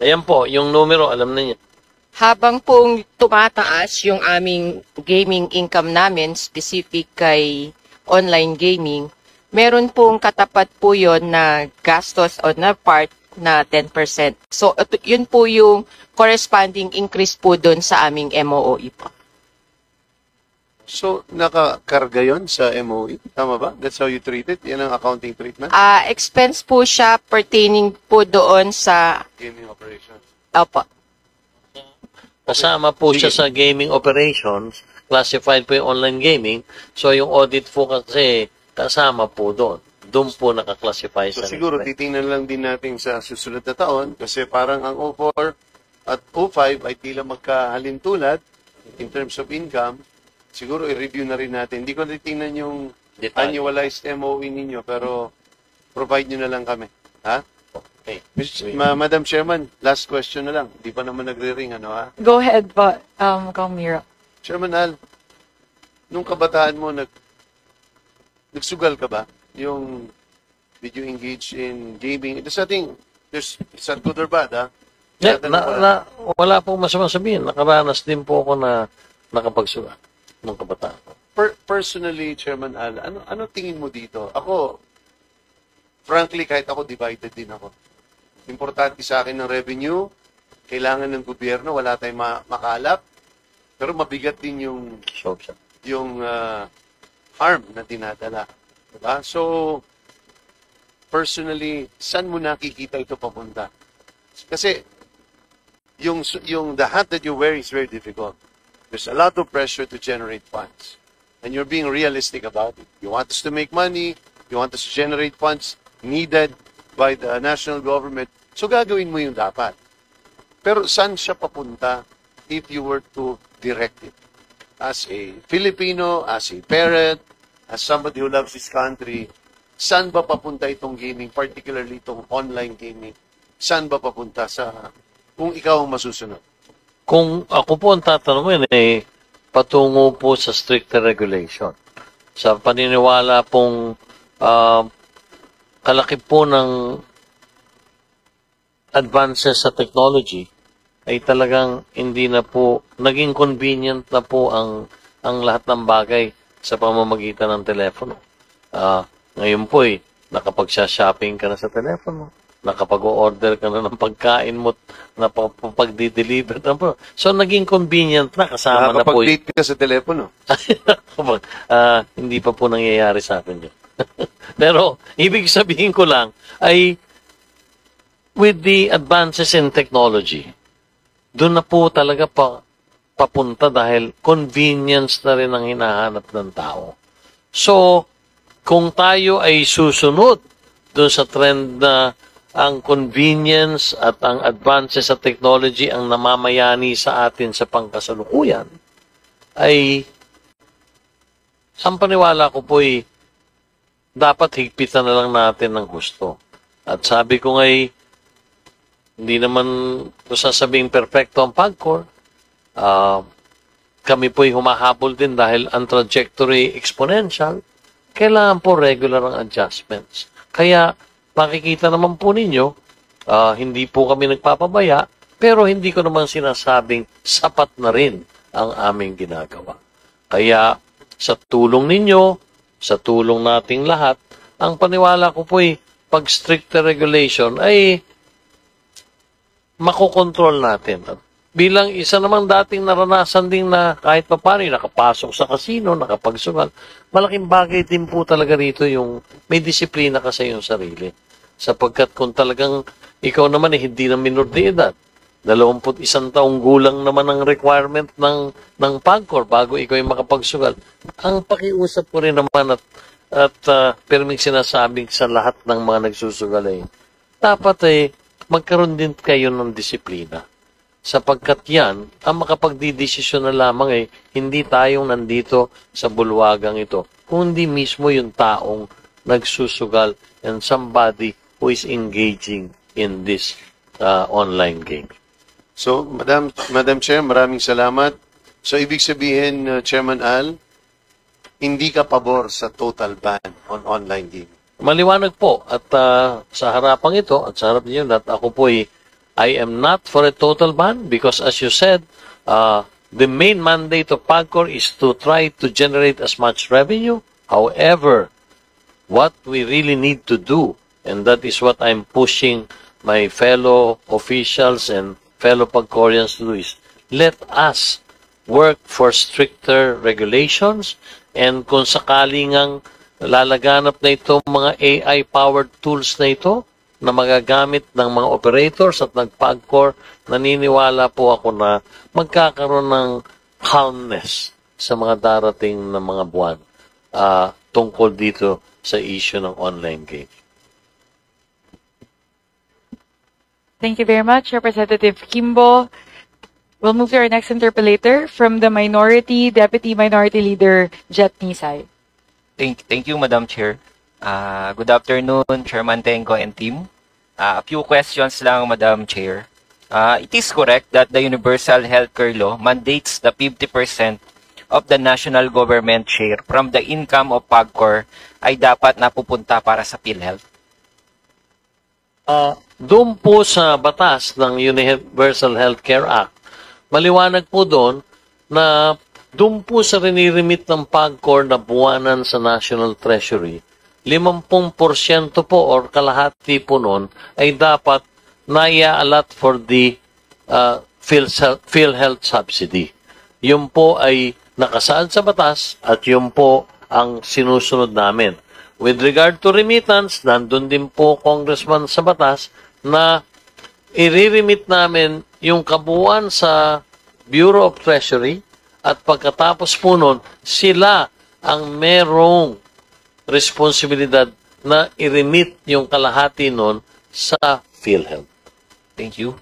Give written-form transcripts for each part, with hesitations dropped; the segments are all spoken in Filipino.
Ayan po, yung numero, alam na niya. Habang pong tumataas yung aming gaming income namin, specific kay online gaming, meron pong katapat po yon na gastos on a part na 10%. So, yun po yung corresponding increase po doon sa aming MOE po. So, nakakarga yon sa MOE? Tama ba? That's how you treat it? Yan ang accounting treatment? Expense po siya pertaining po doon sa... Gaming operations. Opo. Kasama po siya sa gaming operations, classified po yung online gaming, so yung audit po kasi kasama po doon. Doon po nakaklassify So sa siguro expense. titingnan lang din natin sa susunod na taon kasi parang ang O4 at O5 ay tila magkahalintulad in terms of income. Siguro i-review na rin natin. Hindi ko titingnan yung Detalye. annualized MOE ninyo pero provide nyo na lang kami. Ha? Okay. Madam Chairman, last question na lang. Di pa naman nagre-ring, ano ha? Go ahead, but Mira. Chairman Al, nung kabataan mo, nagsugal ka ba? Did you engage in gaming? There's nothing, it's not good or bad, ha? Wala pong masamang sabihin. Nakaranas din po ako na nakapagsulat nung kabataan ko. Personally, Chairman Al, ano tingin mo dito? Ako, frankly, kahit ako, divided din ako. Importante sa akin ng revenue, kailangan ng gobyerno, wala tayong makalap, pero mabigat din yung harm na dinadala. Diba? So, personally, saan mo nakikita ito papunta? Kasi, the hat that you wear is very difficult. There's a lot of pressure to generate funds. And you're being realistic about it. You want us to make money, you want us to generate funds needed by the national government. So, gagawin mo yung dapat. Pero saan siya papunta if you were to direct it? As a Filipino, as a parent, as somebody who loves his country, saan ba papunta itong gaming, particularly itong online gaming? Saan ba papunta kung ikaw ang masusunod? Kung ako po ang tatanungin, patungo po sa stricter regulation. Sa paniniwala pong kalaki po ng advances sa technology, ay talagang hindi na po, naging convenient na po ang lahat ng bagay sa pamamagitan ng telepono. Ngayon po nakapag-shopping ka na sa telepono, nakapag-order ka na ng pagkain mo, napag-deliver na po. So, naging convenient na, kasama na po. Nakapag-date ka sa telepono? Hindi pa po nangyayari sa akin yun. Pero, ibig sabihin ko lang, ay, with the advances in technology, doon na po talaga papunta dahil convenience na rin ang hinahanap ng tao. So, kung tayo ay susunod doon sa trend na ang convenience at ang advances sa technology ang namamayani sa atin sa pangkasalukuyan, ay ang paniwala ko po dapat higpitan na lang natin ng gusto. At sabi ko ngay, hindi naman ko sasabing perfecto ang PAGCOR. Kami po'y humahabol din dahil ang trajectory exponential. Kailangan po regular ang adjustments. Kaya makikita naman po ninyo, hindi po kami nagpapabaya, pero hindi ko naman sinasabing sapat na rin ang aming ginagawa. Kaya sa tulong ninyo, sa tulong nating lahat, ang paniwala ko po'y pag stricter regulation ay makokontrol natin. At bilang isa namang dating naranasan din na kahit pa paano nakapasok sa casino, nakapagsugal, malaking bagay din po talaga rito yung may disiplina ka sa iyong sarili. Sapagkat kung talagang ikaw naman hindi na minor de edad, 21 taong gulang naman ang requirement ng PAGCOR bago ikaw ay makapagsugal. Ang pakiusap ko rin naman at perming sinasabing sa lahat ng mga nagsusugal dapat magkaroon din kayo ng disiplina. Sapagkat yan, ang makapagdidesisyon na lamang hindi tayong nandito sa bulwagang ito, kundi mismo yung taong nagsusugal and somebody who is engaging in this online game. So, Madam Chair, maraming salamat. So, ibig sabihin, Chairman Al, hindi ka pabor sa total ban on online gaming? Maliwanag po at sa harapang ito at sa harap niyo at ako po'y I am not for a total ban because, as you said, the main mandate of PAGCOR is to try to generate as much revenue. However, what we really need to do, and that is what I'm pushing my fellow officials and fellow PAGCORians to do, is let us work for stricter regulations, and kung sakaling ang lalaganap na ito mga AI-powered tools na ito na magagamit ng mga operators at nag-PAGCOR, naniniwala po ako na magkakaroon ng calmness sa mga darating na mga buwan tungkol dito sa issue ng online game. Thank you very much, Representative Kimbo. We'll move to our next interpellator from the Deputy Minority Leader, Jet Nisay. Thank you, Madam Chair. Good afternoon, Chairman Tenko and team. A few questions lang, Madam Chair. It is correct that the Universal Healthcare Law mandates the 50% of the national government share from the income of PAGCOR ay dapat napupunta para sa PhilHealth. Doon po sa batas ng Universal Healthcare Act, maliwanag po doon na doon po sa rinirimit ng PAGCOR na buwanan sa National Treasury, 50% po or kalahati po noon ay dapat naia-allot for the PhilHealth subsidy. Yun po ay nakasaad sa batas at yun po ang sinusunod namin. With regard to remittance, nandun din po, Congressman, sa batas na i-remit namin yung kabuuan sa Bureau of Treasury at pagkatapos po nun, sila ang merong responsibilidad na i-remit yung kalahati nun sa PhilHealth. Thank you.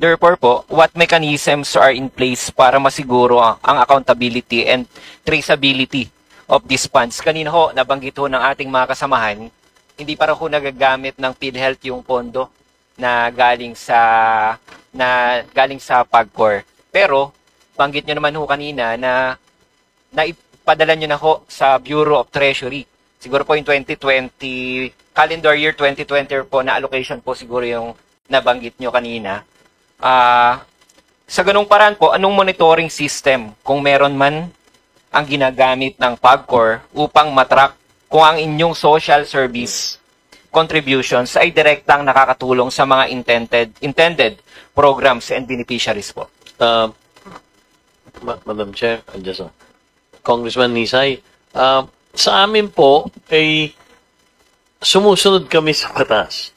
Therefore po, what mechanisms are in place para masiguro ang accountability and traceability of these funds? Kanina ho, nabanggit ho ng ating mga kasamahan, hindi para ho nagagamit ng PhilHealth yung pondo na galing sa PAGCOR. Pero, banggit nyo naman ho kanina na naipadala nyo na ho sa Bureau of Treasury. Siguro po yung 2020, calendar year 2020 po na allocation po siguro yung nabanggit nyo kanina. Sa ganung paraan po, anong monitoring system, kung meron man, ang ginagamit ng PAGCOR upang matrack kung ang inyong social service contributions ay direktang nakakatulong sa mga intended programs and beneficiaries po? Madam Chair, Congressman Nisay, sa amin po ay sumusunod kami sa batas.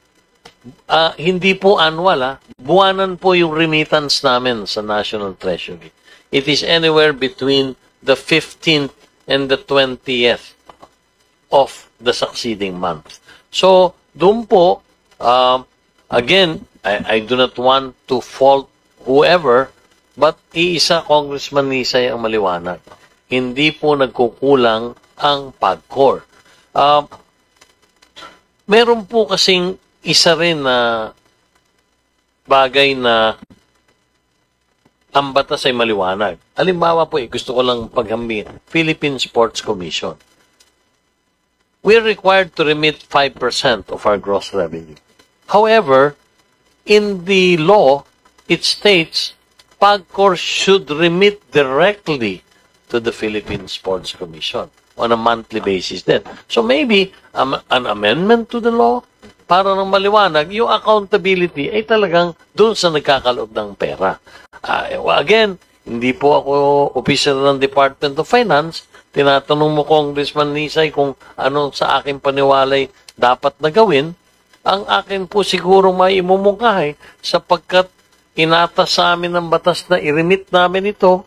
Hindi po annual, buwanan po yung remittance namin sa National Treasury. It is anywhere between the 15th and the 20th of the succeeding month. So, doon po, again, I do not want to fault whoever, but iisa, Congressman Nisay, ang maliwanag. Hindi po nagkukulang ang PAGCOR. Meron po kasing isa rin na bagay na ang batas ay maliwanag. Halimbawa po, gusto ko lang paghambing, Philippine Sports Commission. We're required to remit 5% of our gross revenue. However, in the law, it states PAGCOR should remit directly to the Philippine Sports Commission on a monthly basis then. So maybe an amendment to the law para nang maliwanag, yung accountability ay talagang doon sa nagkakaloob ng pera. Again, hindi po ako official ng Department of Finance. Tinatanong mo, Congressman Nisay, kung anong sa aking paniwalay dapat na gawin. Ang akin po siguro may imumungkahi sapagkat inatas sa amin ng batas na i-remit namin ito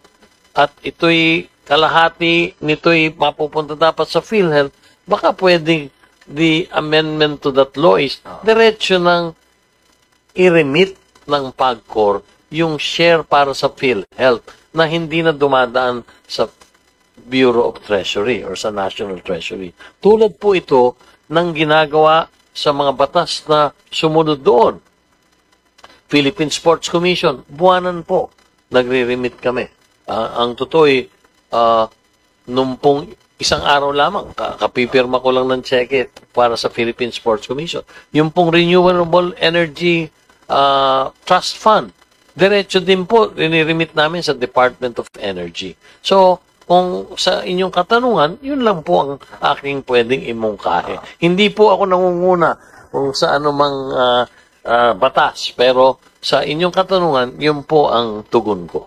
at ito'y kalahati nito'y mapupunta dapat sa PhilHealth, baka pwedeng the amendment to that law is diretso ng i-remit ng PAGCOR yung share para sa PhilHealth na hindi na dumadaan sa Bureau of Treasury or sa National Treasury. Tulad po ito ng ginagawa sa mga batas na sumunod doon. Philippine Sports Commission, buwanan po, nagre-remit kami. Ang totoo'y, nung pong isang araw lamang, kapipirma ko lang ng cheque para sa Philippine Sports Commission. Yung pong renewable energy trust fund. Diretso din po, riniremit namin sa Department of Energy. So, kung sa inyong katanungan, yun lang po ang aking pwedeng imungkahi. Hindi po ako nangunguna kung sa anumang batas, pero sa inyong katanungan, yun po ang tugon ko.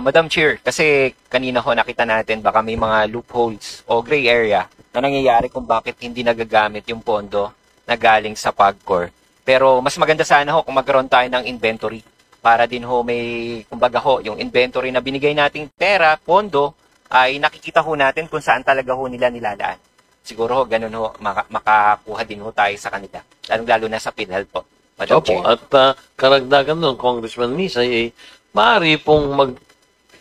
Madam Chair, kasi kanina ho nakita natin baka may mga loopholes o gray area na nangyayari kung bakit hindi nagagamit yung pondo na galing sa PAGCOR. Pero mas maganda sana ho kung magkaroon tayo ng inventory para din ho may, kumbaga ho, yung inventory na binigay nating pera, pondo, ay nakikita ho natin kung saan talaga ho nila nilalaan. Siguro ho, ganun ho, makakuha din ho tayo sa kanila. Lalo na sa PhilHealth po. Madam Opo, Chair. at karagdagan doon, Congressman Nisay, maaari pong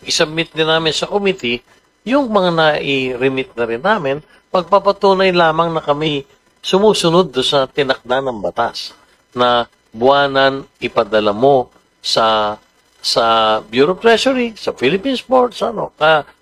isubmit din namin sa committee yung mga nai-remit na rin namin, pagpapatunay lamang na kami sumusunod do sa tinakda ng batas na buwanan ipadala mo sa Bureau of Treasury, sa Philippine Sports,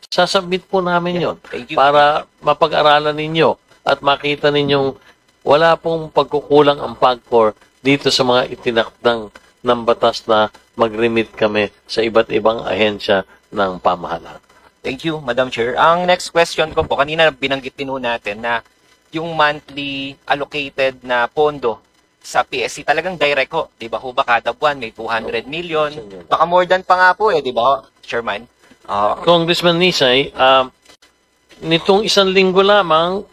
sasubmit po namin yon Thank you. para mapag-aralan ninyo at makita ninyong wala pong pagkukulang ang PAGCOR dito sa mga itinakdang ng batas na mag-remit kami sa iba't ibang ahensya ng pamahalaan. Thank you, Madam Chair. Ang next question ko po, kanina binanggit din ho natin na yung monthly allocated na pondo sa PSC talagang direct ho. Di ba ho ba kada buwan may 200 million? Baka more than pa nga po di ba ho, Chairman? Congressman Nisay, nitong isang linggo lamang,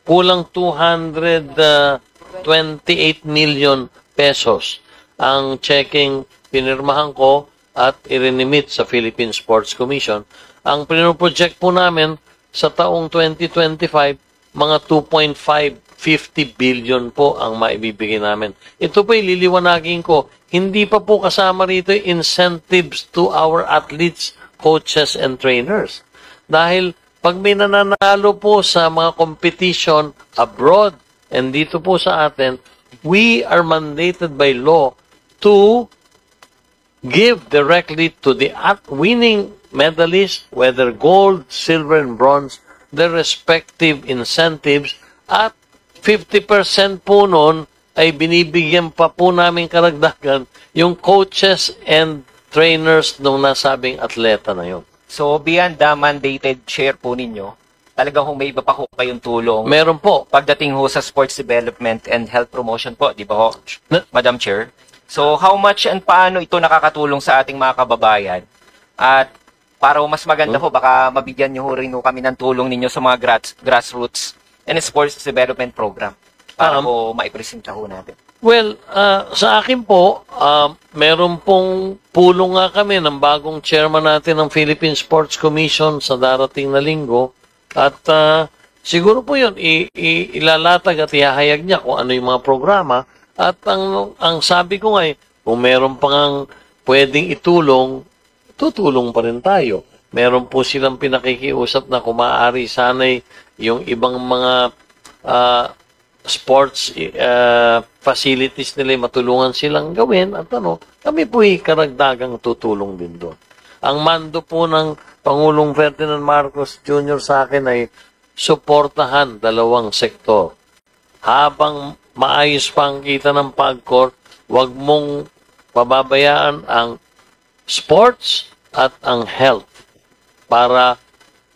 kulang 228 million pesos ang checking pinirmahan ko at irinimit sa Philippine Sports Commission. Ang pinoproject po namin sa taong 2025, mga 2.550 billion po ang maibibigay namin. Ito po ililiwanagin ko, hindi pa po kasama rito incentives to our athletes, coaches, and trainers. Dahil pag may nananalo po sa mga competition abroad and dito po sa atin, we are mandated by law to give directly to the winning medalists, whether gold, silver, and bronze, their respective incentives, at 50% po nun ay binibigyan pa po namin karagdagan yung coaches and trainers nung nasabing atleta na yun. So, beyond the mandated share po ninyo, talagang may iba pa ho kayong tulong Meron po. pagdating ho sa sports development and health promotion po, di ba ho, Na- Madam Chair? So, how much and paano ito nakakatulong sa ating mga kababayan? At para ho mas maganda ho, baka mabigyan nyo rin ho kami ng tulong ninyo sa mga grassroots and sports development program para ho maipresenta ho natin. Well, sa akin po, meron pong pulong nga kami ng bagong chairman natin ng Philippine Sports Commission sa darating na linggo. At siguro po yun, ilalatag at ihahayag niya kung ano yung mga programa. At ang sabi ko nga kung meron pang pwedeng itulong, tutulong pa rin tayo. Meron po silang pinakikiusap na kung maaari sana'y yung ibang mga sports facilities nila matulungan silang gawin at kami po'y karagdagang tutulong din doon. Ang mando po ng Pangulong Ferdinand Marcos Jr. sa akin ay suportahan dalawang sektor. Habang maayos pa ang kita ng PAGCOR, huwag mong pababayaan ang sports at ang health. Para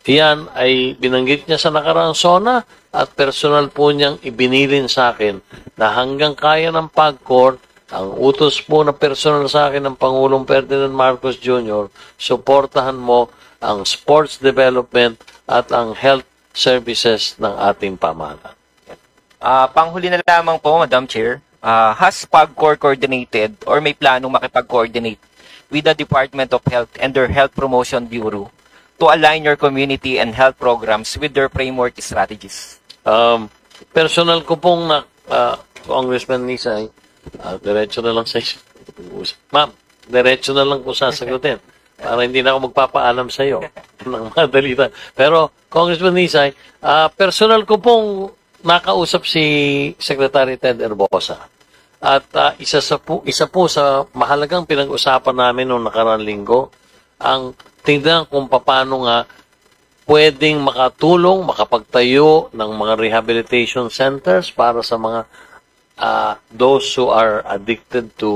yan ay binanggit niya sa nakaraang SONA at personal po niyang ibinilin sa akin na hanggang kaya ng PAGCOR, ang utos po na personal sa akin ng Pangulong Ferdinand Marcos Jr., suportahan mo ang sports development at ang health services ng ating pamahalaan. Panghuli na lamang po, Madam Chair, has PAGCOR coordinated or may planong makipag-coordinate with the Department of Health and their Health Promotion Bureau to align your community and health programs with their framework strategies? Personal ko pong Congressman Nisay, diretso na lang sa Ma'am, diretso na lang po sasagutin para hindi na ako magpapaalam sa iyo ng madalitan. Pero Congressman Nisay, personal ko pong nakausap si Secretary Ted Herbosa. At isa po sa mahalagang pinag-usapan namin noong nakaraang linggo, ang tingnan kung paano nga pwedeng makatulong, makapagtayo ng mga rehabilitation centers para sa mga those who are addicted to